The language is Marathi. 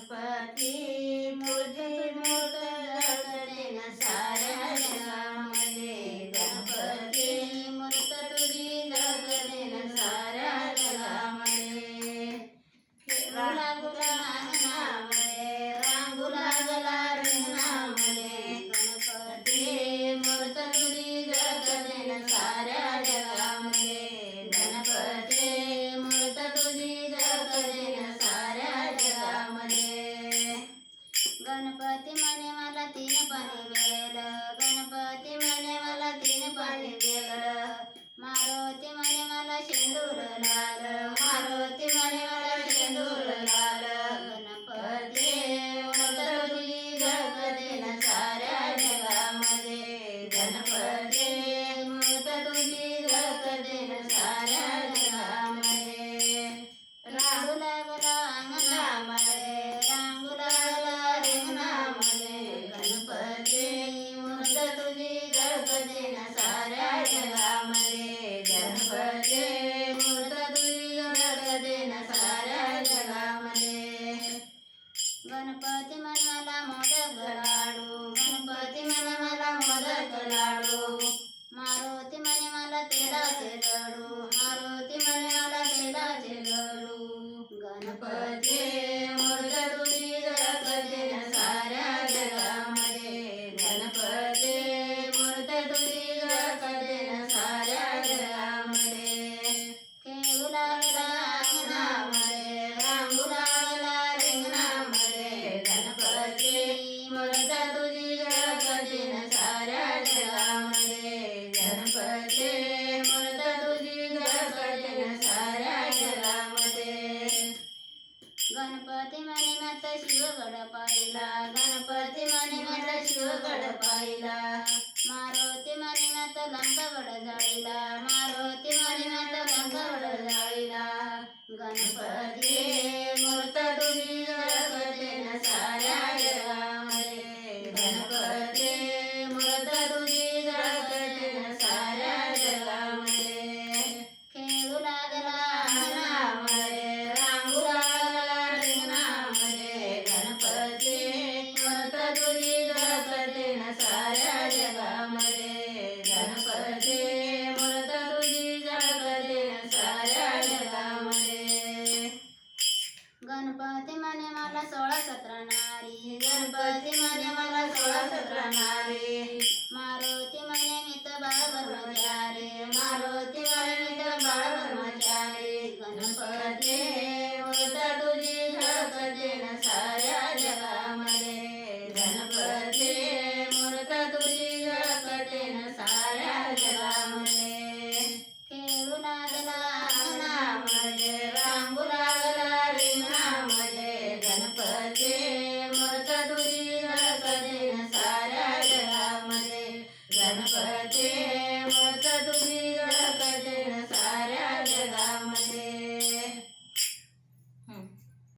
गणपती मूर्ती मूर्त झळकते न साऱ्या जगामध्ये. गणपती मूर्त तुझी झळकते न साऱ्या जगामध्ये. खेळू लागला अंगणामध्ये, रांगू लागला रिंगणामध्ये. गणपती मूर्त तुझी झळकते न साऱ्या जगामध्ये. गणपती मूर्त तुझी झळकते न साऱ्या जगामध्ये. गणपती म्हणे मला तीन पाणी वेगळं, गणपती म्हणे मला तीन पाणी वेगळं. मारुती म्हणे मला शेंदूर लाल, मारुती म्हणे मला शेंदूर लाल. गणपती मूर्त तुझी झळकते न साऱ्या जगामध्ये. गणपती मूर्त तुझी झळकते न साऱ्या जगामध्ये. रांगू लागला अंगणामध्ये, रांगू लागला रिंगणामध्ये. गणपती मूर्त तुझी झळकते न साऱ्या जगामध्ये. गणपती मूर्त तुझी झळकते न साऱ्या जगामध्ये. गणपती म्हणे मला मोदक लाडू, गणपती म्हणे मला मोदक लाडू. मारुती म्हणे मला तेलाचे लाडू, मारुती म्हणे मला तेलाचे लाडू. गणपती मूर्त तुझी झळकते न साऱ्या जगामध्ये. गणपती मूर्त तुझी झळकते न साऱ्या जगामध्ये. खेळू लागला अंगणामध्ये, रांगू लागला रिंगणामध्ये. गणपती मूर्त तुझी झळकते न साऱ्या जगामध्ये. गणपती मूर्त तुझी झळकते न साऱ्या जगामध्ये. गणपती म्हणे मत शिवगड पाहिला, गणपती म्हणे मत शिवगड पाहिला. मारुती म्हणे मत लंकागड जाळीला, मारुती म्हणे मत लंकागड जाळीला. गणपती मूर्त तुझी झळकते न साऱ्या जगामध्ये. गणपती मूर्त तुझी झळकते न साऱ्या जगामध्ये. खेळू लागला अंगणामध्ये, रांगू लागला रिंगणामध्ये. गणपती मूर्त तुझी झळकते न साऱ्या जगामध्ये. गणपती मूर्त तुझी झळकते न साऱ्या जगामध्ये. गणपती म्हणे मला 16-17 नारी, गणपती म्हणे मला 16-17 नारी. मारुती म्हणे मी तर बाळ ब्रह्मचारी, मारुती म्हणे मी तर बाळ ब्रह्मचारी. गणपती मूर्त तुझी झळकते न साऱ्या जगामध्ये. गणपती मूर्त तुझी झळकते न साऱ्या जगामध्ये. खेळू लागला अंगणामध्ये, रांगू लागला रिंगणामध्ये. गणपती मूर्त तुझी झळकते न साऱ्या जगामध्ये. गणपती